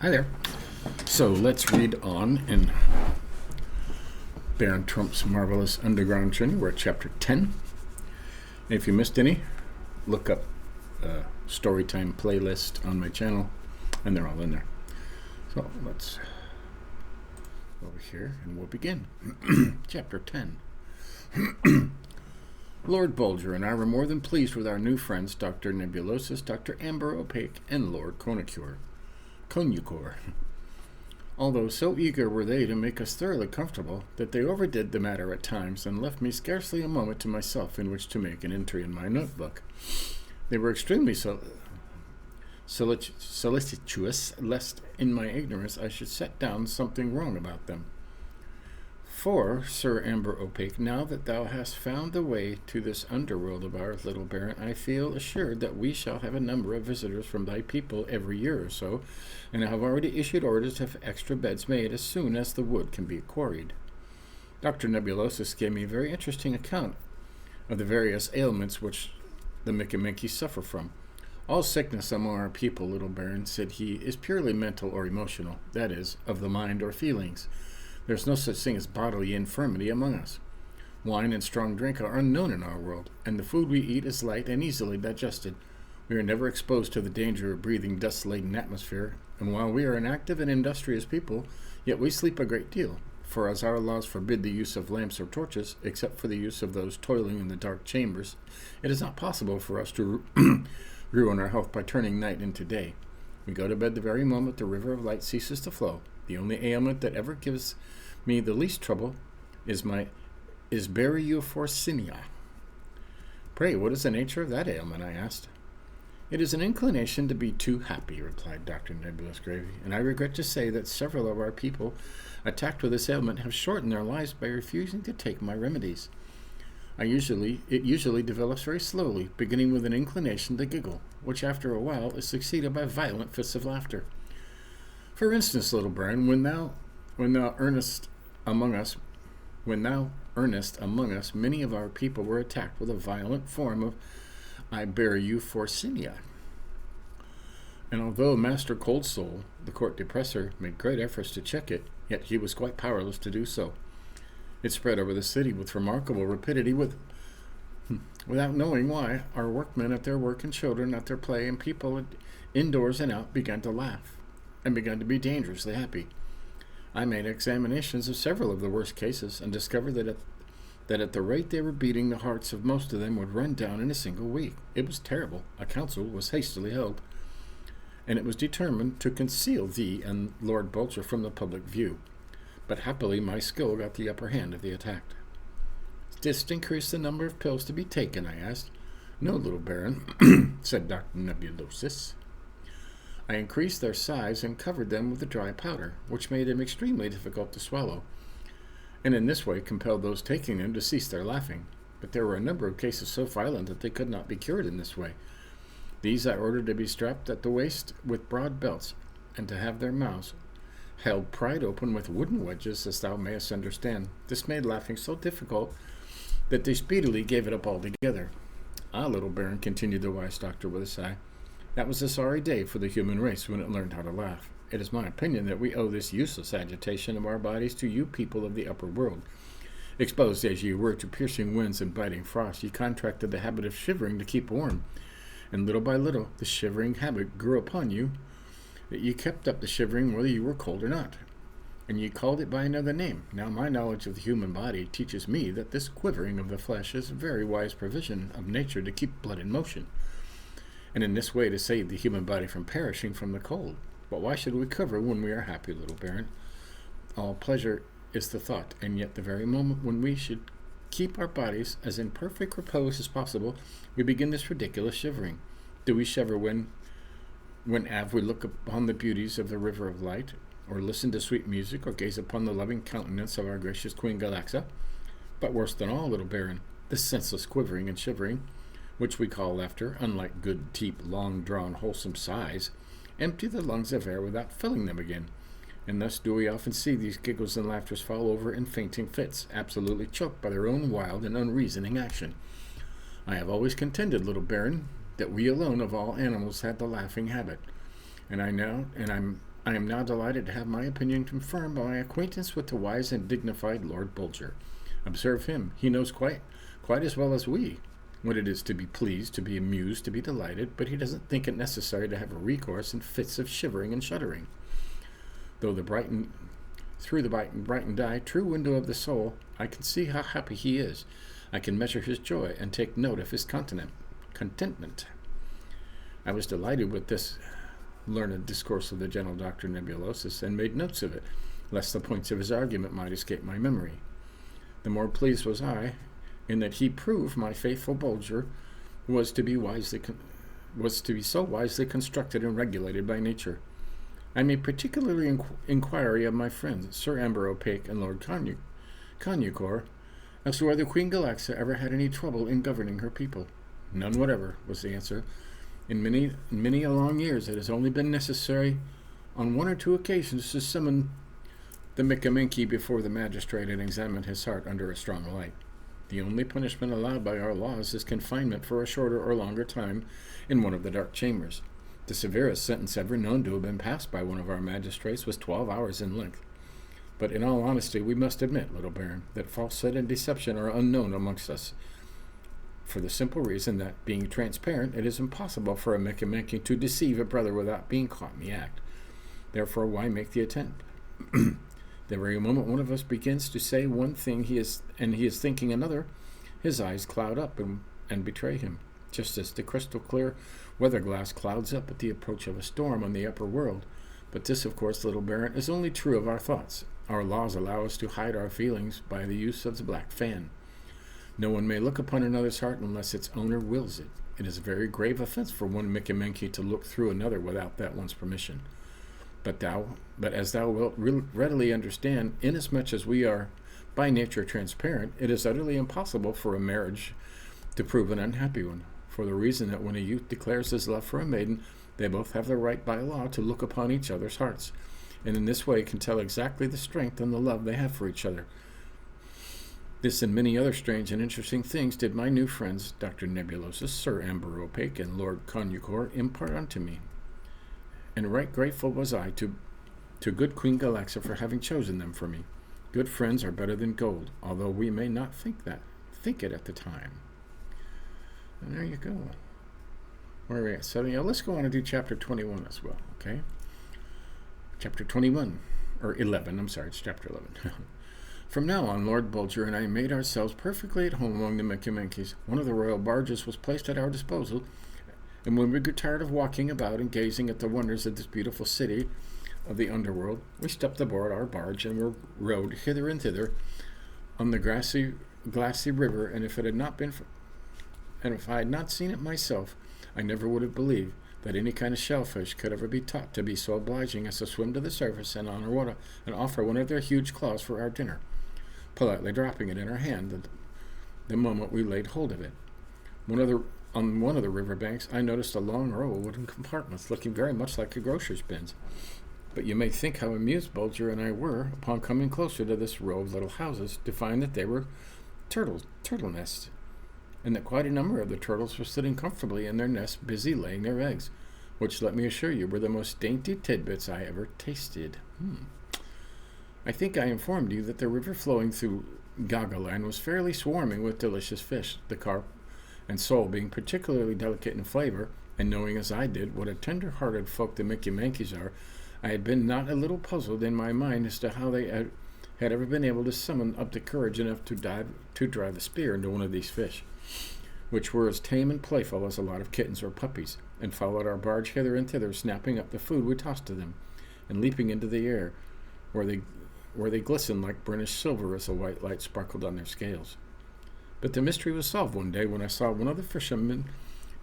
Hi there. So let's read on in Baron Trump's Marvelous Underground Journey. We're at chapter 10. And if you missed any, look up Storytime playlist on my channel, and they're all in there. So let's go over here and we'll begin. Chapter 10. Lord Bulger and I were more than pleased with our new friends, Dr. Nebulosus, Dr. Amber Opaque, and Lord Conacure. Although so eager were they to make us thoroughly comfortable that they overdid the matter at times and left me scarcely a moment to myself in which to make an entry in my notebook. They were extremely solicitous lest in my ignorance I should set down something wrong about them. For, Sir Amber Opaque, now that thou hast found the way to this underworld of ours, little Baron, I feel assured that we shall have a number of visitors from thy people every year or so, and I have already issued orders to have extra beds made as soon as the wood can be quarried. Dr. Nebulosus gave me a very interesting account of the various ailments which the Mickey suffer from. All sickness among our people, little Baron, said he, is purely mental or emotional, that is, of the mind or feelings. There is no such thing as bodily infirmity among us. Wine and strong drink are unknown in our world, and the food we eat is light and easily digested. We are never exposed to the danger of breathing dust-laden atmosphere, and while we are an active and industrious people, yet we sleep a great deal, for as our laws forbid the use of lamps or torches, except for the use of those toiling in the dark chambers, it is not possible for us to ruin our health by turning night into day. We go to bed the very moment the river of light ceases to flow. The only ailment that ever gives me the least trouble is Baryophorsenia. Pray, what is the nature of that ailment? I asked. It is an inclination to be too happy, replied Dr. Nebulous gravely, and I regret to say that several of our people attacked with this ailment have shortened their lives by refusing to take my remedies. It usually develops very slowly, beginning with an inclination to giggle, which after a while is succeeded by violent fits of laughter. For instance, little Baron, when thou earnest among us, many of our people were attacked with a violent form of Baryophorsenia. And although Master Cold Soul, the court depressor, made great efforts to check it, yet he was quite powerless to do so. It spread over the city with remarkable rapidity, without knowing why. Our workmen at their work and children at their play and people indoors and out began to laugh and began to be dangerously happy. I made examinations of several of the worst cases and discovered that at the rate they were beating, the hearts of most of them would run down in a single week. It was terrible. A council was hastily held, and it was determined to conceal thee and Lord Bulger from the public view. But happily my skill got the upper hand of the attack. Didst increase the number of pills to be taken? I asked. No, little Baron, said Dr. Nebulosus. I increased their size and covered them with a dry powder, which made them extremely difficult to swallow, and in this way compelled those taking them to cease their laughing. But there were a number of cases so violent that they could not be cured in this way. These I ordered to be strapped at the waist with broad belts, and to have their mouths held pried open with wooden wedges, as thou mayest understand. This made laughing so difficult that they speedily gave it up altogether. Ah, little Baron, continued the wise doctor with a sigh, that was a sorry day for the human race when it learned how to laugh. It is my opinion that we owe this useless agitation of our bodies to you people of the upper world. Exposed as ye were to piercing winds and biting frost, ye contracted the habit of shivering to keep warm, and little by little the shivering habit grew upon you, that ye kept up the shivering whether you were cold or not, and ye called it by another name. Now my knowledge of the human body teaches me that this quivering of the flesh is a very wise provision of nature to keep blood in motion, and in this way to save the human body from perishing from the cold. But why should we quiver when we are happy, little Baron? All pleasure is the thought, and yet the very moment when we should keep our bodies as in perfect repose as possible, we begin this ridiculous shivering. Do we shiver when we look upon the beauties of the river of light, or listen to sweet music, or gaze upon the loving countenance of our gracious Queen Galaxa? But worse than all, little Baron, this senseless quivering and shivering, which we call laughter, unlike good, deep, long-drawn, wholesome sighs, empty the lungs of air without filling them again, and thus do we often see these giggles and laughters fall over in fainting fits, absolutely choked by their own wild and unreasoning action. I have always contended, little Baron, that we alone of all animals had the laughing habit, and I'm I am now delighted to have my opinion confirmed by my acquaintance with the wise and dignified Lord Bulger. Observe him. He knows quite as well as we what it is to be pleased, to be amused, to be delighted, but he doesn't think it necessary to have a recourse in fits of shivering and shuddering. Through the brightened eye, true window of the soul, I can see how happy he is. I can measure his joy and take note of his contentment. I was delighted with this learned discourse of the gentle Dr. Nebulosus, and made notes of it, lest the points of his argument might escape my memory. The more pleased was I, in that he proved my faithful Bulger was to be so wisely constructed and regulated by nature. I made particularly inquiry of my friends, Sir Amber O'Pake and Lord Conyucor, as to whether Queen Galaxa ever had any trouble in governing her people. None whatever, was the answer. In many a long years it has only been necessary on one or two occasions to summon the Mikaminki before the magistrate and examine his heart under a strong light. The only punishment allowed by our laws is confinement for a shorter or longer time in one of the dark chambers. The severest sentence ever known to have been passed by one of our magistrates was 12 hours in length. But in all honesty, we must admit, little baron, that falsehood and deception are unknown amongst us, for the simple reason that, being transparent, it is impossible for a Mikaminki to deceive a brother without being caught in the act. Therefore, why make the attempt? The very moment one of us begins to say one thing he is thinking another, his eyes cloud up and betray him, just as the crystal clear weather glass clouds up at the approach of a storm on the upper world. But this, of course, little baron, is only true of our thoughts. Our laws allow us to hide our feelings by the use of the black fan. No one may look upon another's heart unless its owner wills it. It is a very grave offense for one Mikaminki to look through another without that one's permission. But as thou wilt readily understand, inasmuch as we are by nature transparent, it is utterly impossible for a marriage to prove an unhappy one, for the reason that when a youth declares his love for a maiden, they both have the right by law to look upon each other's hearts, and in this way can tell exactly the strength and the love they have for each other. This and many other strange and interesting things did my new friends, Dr. Nebulosus, Sir Amber O'Pake, and Lord Conyucor, impart unto me. And right grateful was I to good Queen Galaxa for having chosen them for me. Good friends are better than gold, although we may not think it at the time. And there you go. Where are we at? So let's go on and do chapter 21 as well, okay? Chapter 21, or 11, I'm sorry, it's chapter 11. From now on, Lord Bulger and I made ourselves perfectly at home among the Mikiminkis. One of the royal barges was placed at our disposal, and when we grew tired of walking about and gazing at the wonders of this beautiful city of the underworld, we stepped aboard our barge and were rowed hither and thither on the glassy river, and if I had not seen it myself, I never would have believed that any kind of shellfish could ever be taught to be so obliging as to swim to the surface and offer one of their huge claws for our dinner, politely dropping it in our hand the moment we laid hold of it. On one of the river banks, I noticed a long row of wooden compartments looking very much like a grocer's bins. But you may think how amused Bulger and I were, upon coming closer to this row of little houses, to find that they were turtle nests, and that quite a number of the turtles were sitting comfortably in their nests, busy laying their eggs, which, let me assure you, were the most dainty tidbits I ever tasted. I think I informed you that the river flowing through Gagaland was fairly swarming with delicious fish, the carp and sole being particularly delicate in flavor, and knowing as I did what a tender-hearted folk the Mikimankis are, I had been not a little puzzled in my mind as to how they had ever been able to summon up the courage enough to drive a spear into one of these fish, which were as tame and playful as a lot of kittens or puppies, and followed our barge hither and thither, snapping up the food we tossed to them, and leaping into the air, where they glistened like burnished silver as the white light sparkled on their scales. But the mystery was solved one day when I saw one of the fishermen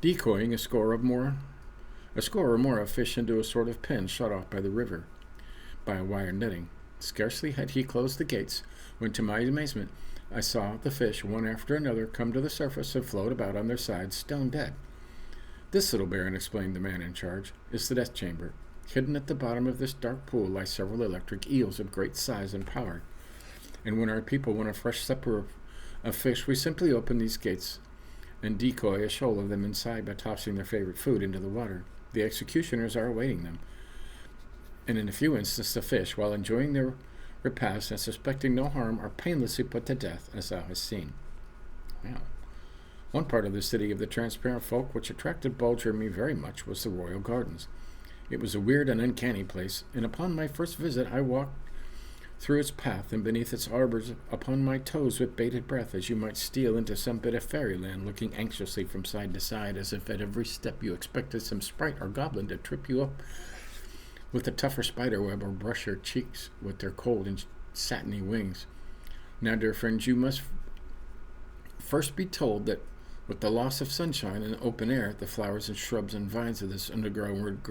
decoying a score or more of fish into a sort of pen shut off by the river by a wire netting. Scarcely had he closed the gates when, to my amazement, I saw the fish, one after another, come to the surface and float about on their sides, stone dead. This, little baron, explained the man in charge, is the death chamber. Hidden at the bottom of this dark pool lie several electric eels of great size and power, and when our people want a fresh supper of fish, we simply open these gates and decoy a shoal of them inside by tossing their favorite food into the water. The executioners are awaiting them, and in a few instances the fish, while enjoying their repast and suspecting no harm, are painlessly put to death, as thou hast seen. Wow. One part of the city of the transparent folk which attracted Bulger and me very much was the royal gardens. It was a weird and uncanny place, and upon my first visit I walked through its path and beneath its arbors upon my toes with bated breath, as you might steal into some bit of fairyland, looking anxiously from side to side, as if at every step you expected some sprite or goblin to trip you up with a tougher spider web or brush your cheeks with their cold and satiny wings. Now, dear friends, you must first be told that with the loss of sunshine and open air, the flowers and shrubs and vines of this underground world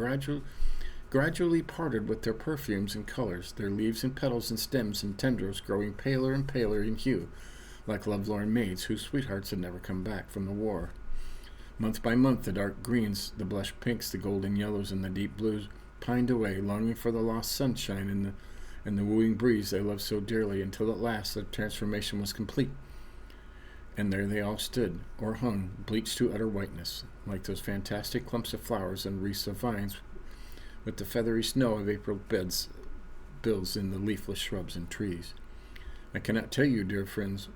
gradually parted with their perfumes and colors, their leaves and petals and stems and tendrils growing paler and paler in hue, like lovelorn maids whose sweethearts had never come back from the war. Month by month, the dark greens, the blush pinks, the golden yellows, and the deep blues pined away, longing for the lost sunshine and the wooing breeze they loved so dearly, until at last the transformation was complete. And there they all stood, or hung, bleached to utter whiteness, like those fantastic clumps of flowers and wreaths of vines, with the feathery snow of April bills in the leafless shrubs and trees. I cannot tell you, dear friends,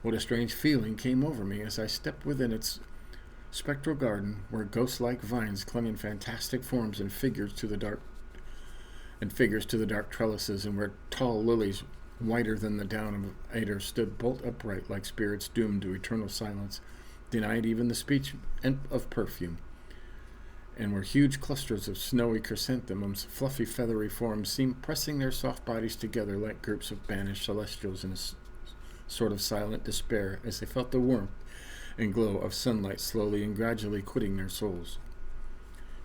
what a strange feeling came over me as I stepped within its spectral garden, where ghost-like vines clung in fantastic forms and figures to the dark trellises, and where tall lilies, whiter than the down of eider, stood bolt upright like spirits doomed to eternal silence, denied even the speech of perfume, and where huge clusters of snowy chrysanthemums, fluffy feathery forms, seemed pressing their soft bodies together like groups of banished celestials in a sort of silent despair, as they felt the warmth and glow of sunlight slowly and gradually quitting their souls.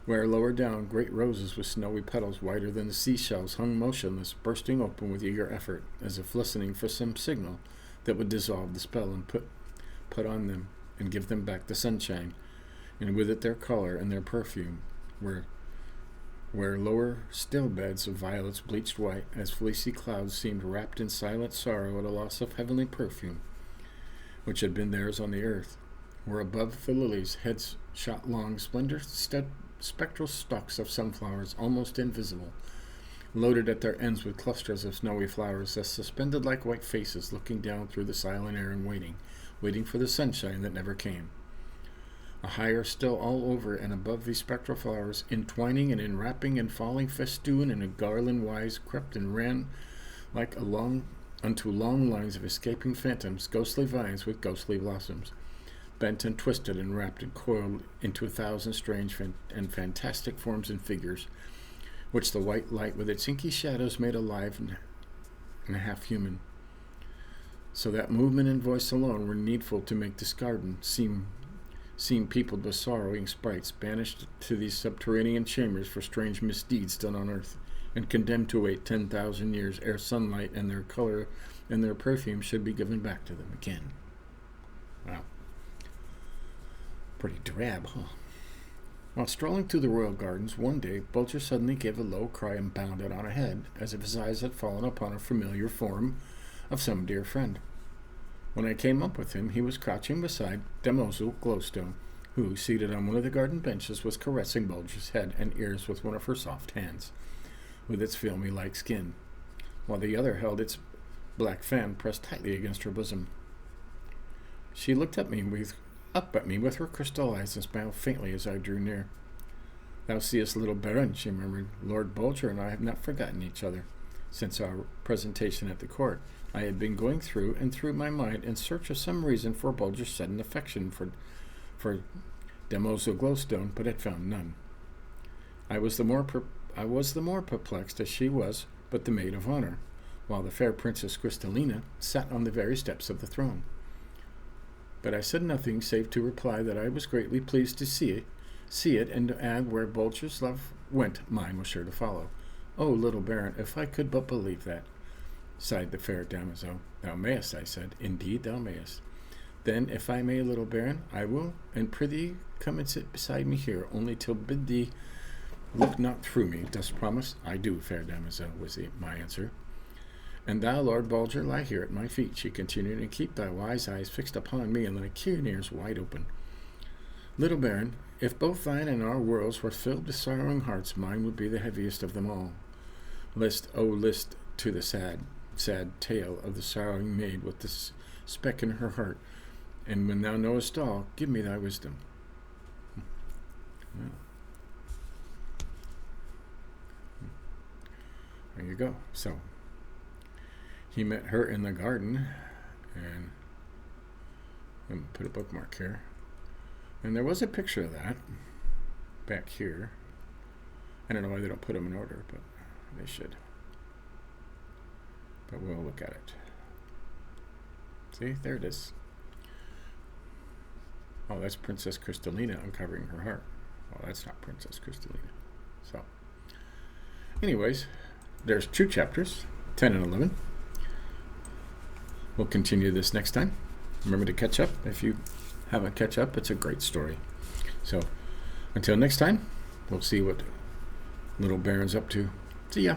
Where lower down, great roses with snowy petals whiter than the seashells hung motionless, bursting open with eager effort, as if listening for some signal that would dissolve the spell and put on them and give them back the sunshine, and with it their color and their perfume. Where lower still beds of violets bleached white, as fleecy clouds seemed wrapped in silent sorrow at a loss of heavenly perfume, which had been theirs on the earth. Where above the lilies heads shot long, spectral stalks of sunflowers, almost invisible, loaded at their ends with clusters of snowy flowers, thus suspended like white faces, looking down through the silent air and waiting for the sunshine that never came. A higher still all over and above these spectral flowers, entwining and enwrapping and falling festoon in a garland wise, crept and ran like unto long lines of escaping phantoms, ghostly vines with ghostly blossoms, bent and twisted and wrapped and coiled into 1,000 strange and fantastic forms and figures, which the white light with its inky shadows made alive and half human, so that movement and voice alone were needful to make this garden seem peopled with sorrowing sprites, banished to these subterranean chambers for strange misdeeds done on earth, and condemned to wait 10,000 years ere sunlight and their color and their perfume should be given back to them again. Wow. Pretty drab, huh? While strolling through the royal gardens one day, Bulger suddenly gave a low cry and bounded on ahead, as if his eyes had fallen upon a familiar form of some dear friend. When I came up with him, he was crouching beside Demoiselle Glowstone, who, seated on one of the garden benches, was caressing Bulger's head and ears with one of her soft hands, with its filmy-like skin, while the other held its black fan pressed tightly against her bosom. She looked up at me with her crystal eyes and smiled faintly as I drew near. "Thou seest, little Baron," she murmured. "Lord Bulger and I have not forgotten each other. Since our presentation at the court, I had been going through my mind in search of some reason for Bulger's sudden affection for Demoiselle Glowstone, but had found none. I was the more perplexed as she was but the maid of honor, while the fair Princess Crystallina sat on the very steps of the throne. But I said nothing save to reply that I was greatly pleased to see it, and to add, where Bulger's love went, mine was sure to follow. Oh, little Baron, if I could but believe that," sighed the fair damoiseau. "Thou mayest," I said. "Indeed thou mayest." "Then, if I may, little Baron, I will, and prithee come and sit beside me here, only till bid thee look not through me. Dost promise?" "I do, fair damoiseau," was my answer. "And thou, Lord Bulger, lie here at my feet," she continued, "and keep thy wise eyes fixed upon me, and thy keen ears wide open. Little Baron, if both thine and our worlds were filled with sorrowing hearts, mine would be the heaviest of them all. List to the sad, sad tale of the sorrowing maid with the speck in her heart. And when thou knowest all, give me thy wisdom. Well, there you go. So he met her in the garden, and I'm going to put a bookmark here. And there was a picture of that back here. I don't know why they don't put them in order, but they should. But we'll look at it. See, there it is. Oh, that's Princess Crystalina uncovering her heart. Oh, that's not Princess Crystalina. So, anyways, there's 2 chapters, 10 and 11. We'll continue this next time. Remember to catch up. If you haven't catch up, it's a great story. So, until next time, we'll see what Little Baron's up to. See ya.